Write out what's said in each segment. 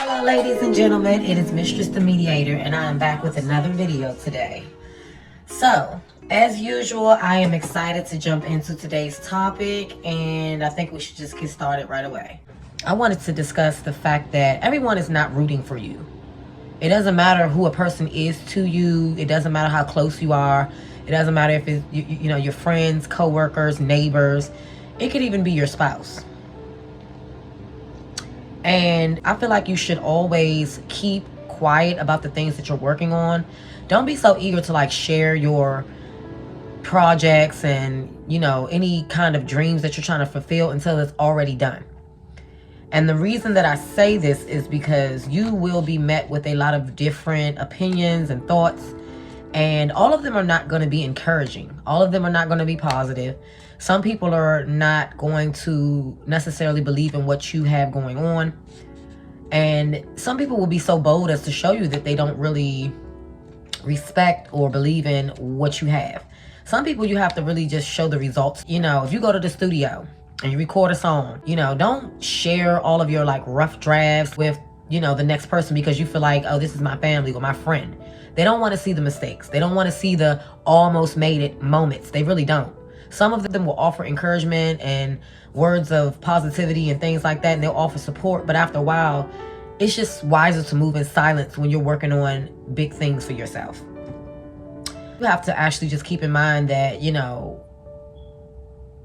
Hello ladies and gentlemen, it is Mistress the Mediator and I am back with another video today. So, as usual, I am excited to jump into today's topic and I think we should just get started right away. I wanted to discuss the fact that everyone is not rooting for you. It doesn't matter who a person is to you. It doesn't matter how close you are. It doesn't matter if it's you know, your friends, co-workers, neighbors. It could even be your spouse. And I feel like you should always keep quiet about the things that you're working on. Don't be so eager to like share your projects and, you know, any kind of dreams that you're trying to fulfill until it's already done. And the reason that I say this is because you will be met with a lot of different opinions and thoughts, and all of them are not going to be encouraging. All of them are not going to be positive. Some people are not going to necessarily believe in what you have going on. And some people will be so bold as to show you that they don't really respect or believe in what you have. Some people you have to really just show the results. You know, if you go to the studio and you record a song, you know, don't share all of your like rough drafts with, you know, the next person because you feel like, oh, this is my family or my friend. They don't want to see the mistakes. They don't want to see the almost made it moments. They really don't. Some of them will offer encouragement and words of positivity and things like that, and they'll offer support. But after a while, it's just wiser to move in silence when you're working on big things for yourself. You have to actually just keep in mind that, you know,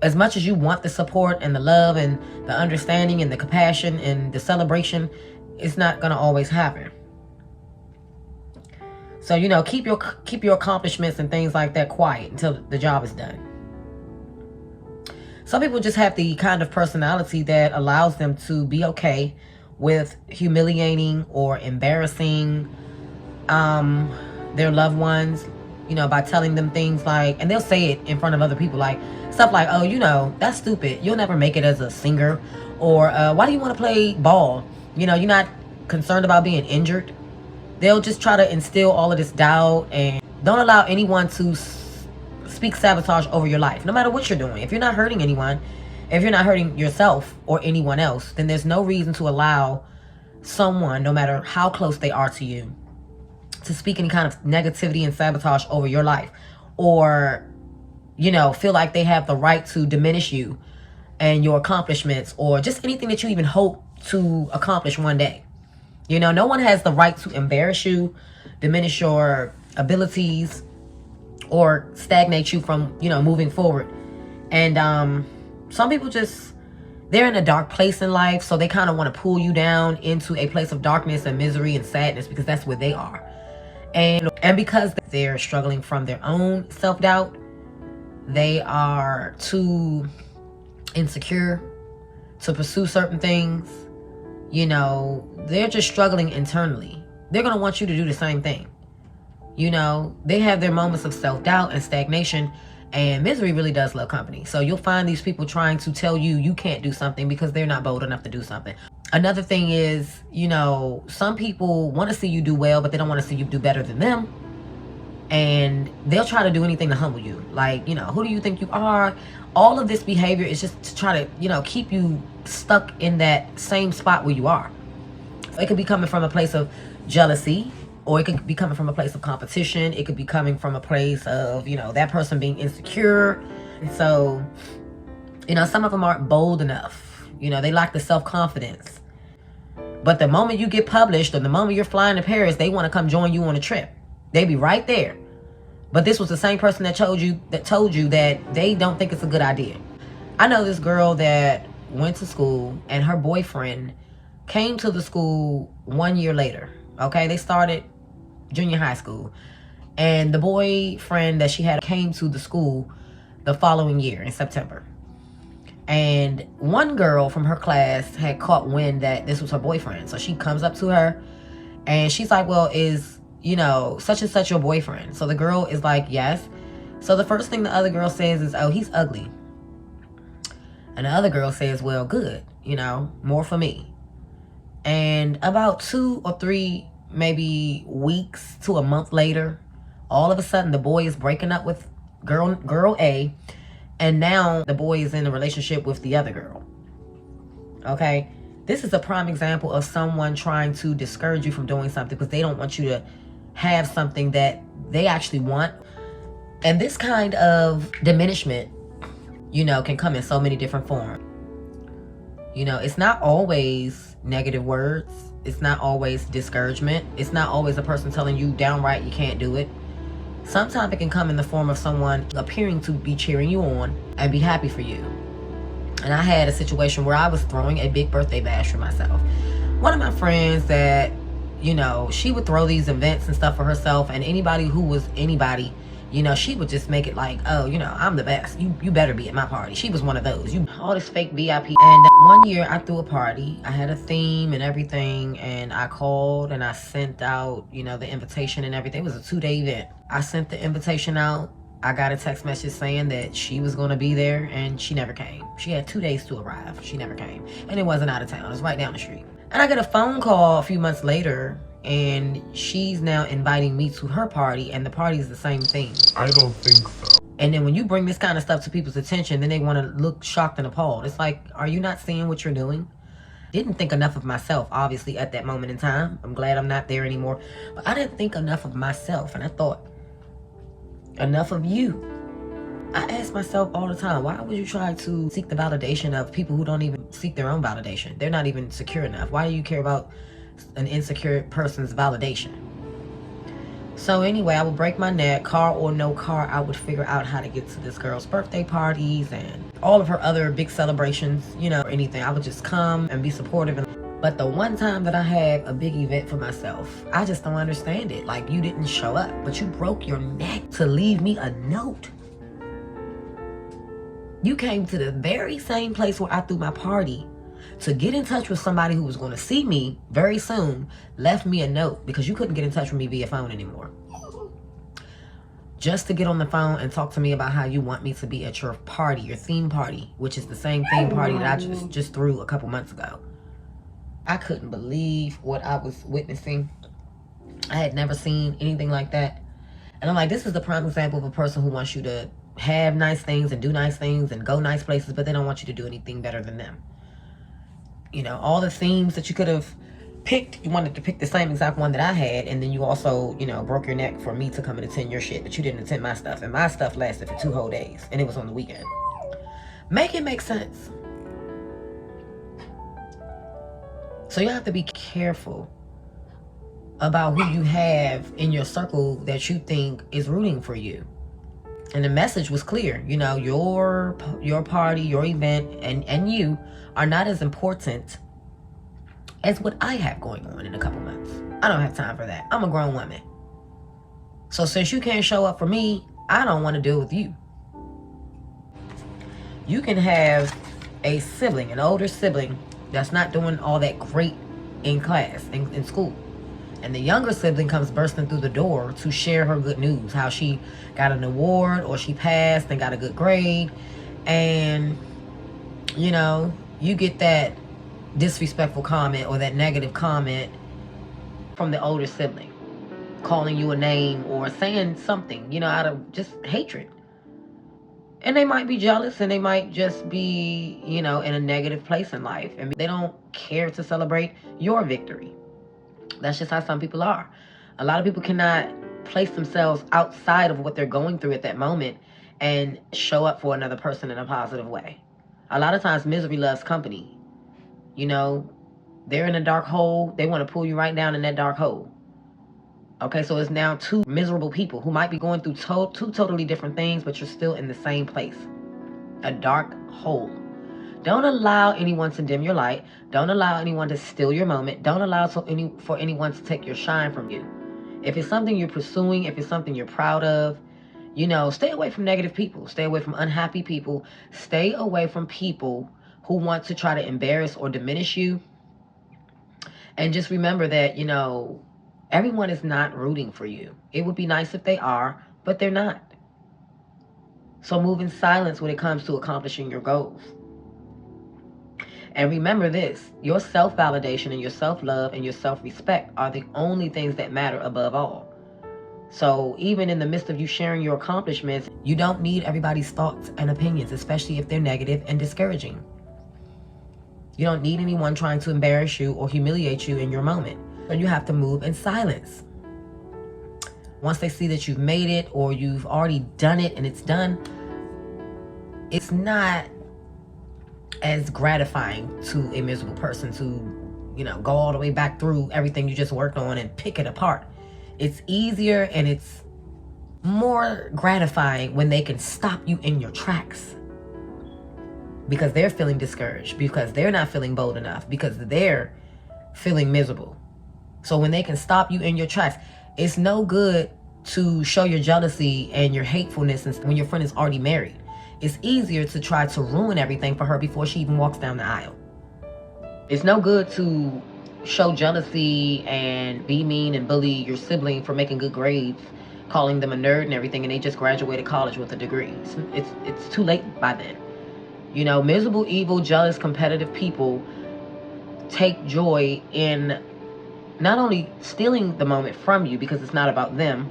as much as you want the support and the love and the understanding and the compassion and the celebration, it's not going to always happen. So, you know, keep your accomplishments and things like that quiet until the job is done. Some people just have the kind of personality that allows them to be okay with humiliating or embarrassing their loved ones, you know, by telling them things like, and they'll say it in front of other people, like stuff like, oh, you know, that's stupid. You'll never make it as a singer. Or why do you want to play ball? You know, you're not concerned about being injured. They'll just try to instill all of this doubt, and don't allow anyone to speak sabotage over your life, no matter what you're doing. If you're not hurting anyone, if you're not hurting yourself or anyone else, then there's no reason to allow someone, no matter how close they are to you, to speak any kind of negativity and sabotage over your life, or, you know, feel like they have the right to diminish you and your accomplishments, or just anything that you even hope to accomplish one day. You know, no one has the right to embarrass you, diminish your abilities, or stagnate you from, you know, moving forward. And some people just, they're in a dark place in life, so they kind of want to pull you down into a place of darkness and misery and sadness because that's where they are. And because they're struggling from their own self-doubt, they are too insecure to pursue certain things. You know, they're just struggling internally. They're going to want you to do the same thing. You know, they have their moments of self-doubt and stagnation, and misery really does love company. So you'll find these people trying to tell you you can't do something because they're not bold enough to do something. Another thing is, you know, some people want to see you do well, but they don't want to see you do better than them. And they'll try to do anything to humble you. Like, you know, who do you think you are? All of this behavior is just to try to, you know, keep you stuck in that same spot where you are. It could be coming from a place of jealousy, or it could be coming from a place of competition. It could be coming from a place of, you know, that person being insecure. And so, you know, some of them aren't bold enough. You know, they lack the self-confidence. But the moment you get published, or the moment you're flying to Paris, they want to come join you on a trip. They be right there. But this was the same person that told you that they don't think it's a good idea. I know this girl that went to school, and her boyfriend came to the school 1 year later. Okay, they started junior high school, and the boyfriend that she had came to the school the following year in September. And one girl from her class had caught wind that this was her boyfriend. So she comes up to her and she's like, well, is, you know, such and such your boyfriend? So the girl is like, yes. So the first thing the other girl says is, oh, he's ugly. And the other girl says, well, good, you know, more for me. And about 2 or 3 maybe weeks to a month later, all of a sudden the boy is breaking up with girl A, and now the boy is in a relationship with the other girl. Okay, This is a prime example of someone trying to discourage you from doing something because they don't want you to have something that they actually want. And this kind of diminishment, you know, can come in so many different forms. You know, it's not always negative words. It's not always discouragement. It's not always a person telling you downright you can't do it. Sometimes it can come in the form of someone appearing to be cheering you on and be happy for you. And I had a situation where I was throwing a big birthday bash for myself. One of my friends that, you know, she would throw these events and stuff for herself, and anybody who was anybody, you know, she would just make it like, oh, you know, I'm the best. You better be at my party. She was one of those. All this fake VIP. And one year I threw a party. I had a theme and everything, and I called and I sent out, you know, the invitation and everything. It was a 2-day event. I sent the invitation out. I got a text message saying that she was going to be there, and she never came. She had 2 days to arrive. She never came. And it wasn't out of town. It was right down the street. And I get a phone call a few months later, and she's now inviting me to her party, and the party is the same thing. I don't think so. And then when you bring this kind of stuff to people's attention, then they want to look shocked and appalled. It's like, are you not seeing what you're doing? Didn't think enough of myself, obviously, at that moment in time. I'm glad I'm not there anymore. But I didn't think enough of myself, and I thought, enough of you. I ask myself all the time, why would you try to seek the validation of people who don't even seek their own validation? They're not even secure enough. Why do you care about an insecure person's validation? So anyway, I would break my neck, car or no car, I would figure out how to get to this girl's birthday parties and all of her other big celebrations, you know, or anything. I would just come and be supportive. But the one time that I had a big event for myself, I just don't understand it. Like, you didn't show up, but you broke your neck to leave me a note. You came to the very same place where I threw my party to get in touch with somebody who was going to see me very soon, left me a note because you couldn't get in touch with me via phone anymore. Just to get on the phone and talk to me about how you want me to be at your party, your theme party, which is the same theme party that I just threw a couple months ago. I couldn't believe what I was witnessing. I had never seen anything like that. And I'm like, this is the prime example of a person who wants you to have nice things and do nice things and go nice places, but they don't want you to do anything better than them. You know, all the themes that you could have picked, you wanted to pick the same exact one that I had, and then you also, you know, broke your neck for me to come and attend your shit, but you didn't attend my stuff, and my stuff lasted for 2 whole days, and it was on the weekend. Make it make sense. So you have to be careful about who you have in your circle that you think is rooting for you. And the message was clear. You know, your party, your event, and you are not as important as what I have going on in a couple months. I don't have time for that. I'm a grown woman. So since you can't show up for me, I don't want to deal with you. You can have a sibling, an older sibling, that's not doing all that great in class, in school. And the younger sibling comes bursting through the door to share her good news, how she got an award or she passed and got a good grade. And, you know, you get that disrespectful comment or that negative comment from the older sibling, calling you a name or saying something, you know, out of just hatred. And they might be jealous and they might just be, you know, in a negative place in life. And they don't care to celebrate your victory. That's just how some people are. A lot of people cannot place themselves outside of what they're going through at that moment and show up for another person in a positive way. A lot of times misery loves company. You know, they're in a dark hole. They want to pull you right down in that dark hole. Okay, so it's now 2 miserable people who might be going through 2 totally different things, but you're still in the same place. A dark hole. Don't allow anyone to dim your light. Don't allow anyone to steal your moment. Don't allow for anyone to take your shine from you. If it's something you're pursuing, if it's something you're proud of, you know, stay away from negative people. Stay away from unhappy people. Stay away from people who want to try to embarrass or diminish you. And just remember that, you know, everyone is not rooting for you. It would be nice if they are, but they're not. So move in silence when it comes to accomplishing your goals. And remember this, your self-validation and your self-love and your self-respect are the only things that matter above all. So even in the midst of you sharing your accomplishments, you don't need everybody's thoughts and opinions, especially if they're negative and discouraging. You don't need anyone trying to embarrass you or humiliate you in your moment. And you have to move in silence. Once they see that you've made it or you've already done it and it's done, it's not as gratifying to a miserable person to, you know, go all the way back through everything you just worked on and pick it apart. It's easier and it's more gratifying when they can stop you in your tracks, because they're feeling discouraged, because they're not feeling bold enough, because they're feeling miserable. So when they can stop you in your tracks, it's no good to show your jealousy and your hatefulness when your friend is already married. It's easier to try to ruin everything for her before she even walks down the aisle. It's no good to show jealousy and be mean and bully your sibling for making good grades, calling them a nerd and everything, and they just graduated college with a degree. It's too late by then. You know, miserable, evil, jealous, competitive people take joy in not only stealing the moment from you because it's not about them,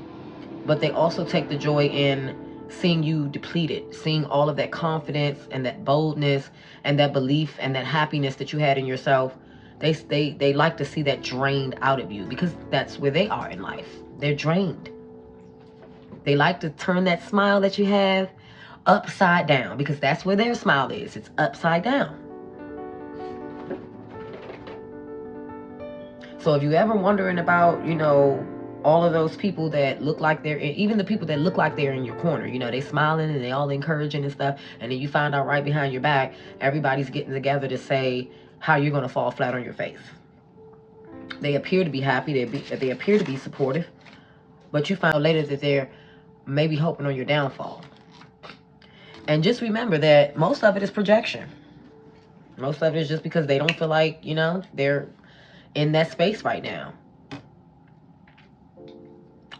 but they also take the joy in seeing you depleted, seeing all of that confidence and that boldness and that belief and that happiness that you had in yourself. They like to see that drained out of you, because that's where they are in life. They're drained. They like to turn that smile that you have upside down, because that's where their smile is. It's upside down. So if you ever wondering about, you know, all of those people that look like they're, even the people that look like they're in your corner, you know, they smiling and they all encouraging and stuff, and then you find out right behind your back, everybody's getting together to say how you're going to fall flat on your face. They appear to be happy, they appear to be supportive, but you find out later that they're maybe hoping on your downfall. And just remember that most of it is projection. Most of it is just because they don't feel like, you know, they're in that space right now.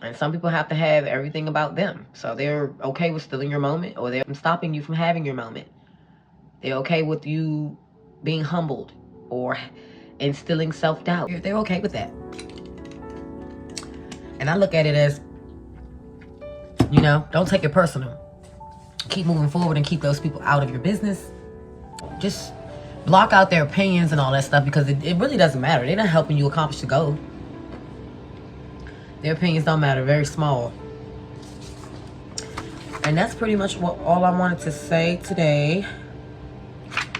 And some people have to have everything about them. So they're okay with stealing your moment, or they're stopping you from having your moment. They're okay with you being humbled or instilling self-doubt. They're okay with that. And I look at it as, you know, don't take it personal. Keep moving forward and keep those people out of your business. Just block out their opinions and all that stuff, because it really doesn't matter. They're not helping you accomplish the goal. Their opinions don't matter. Very small. And that's pretty much all I wanted to say today.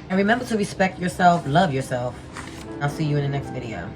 And remember to respect yourself, love yourself. I'll see you in the next video.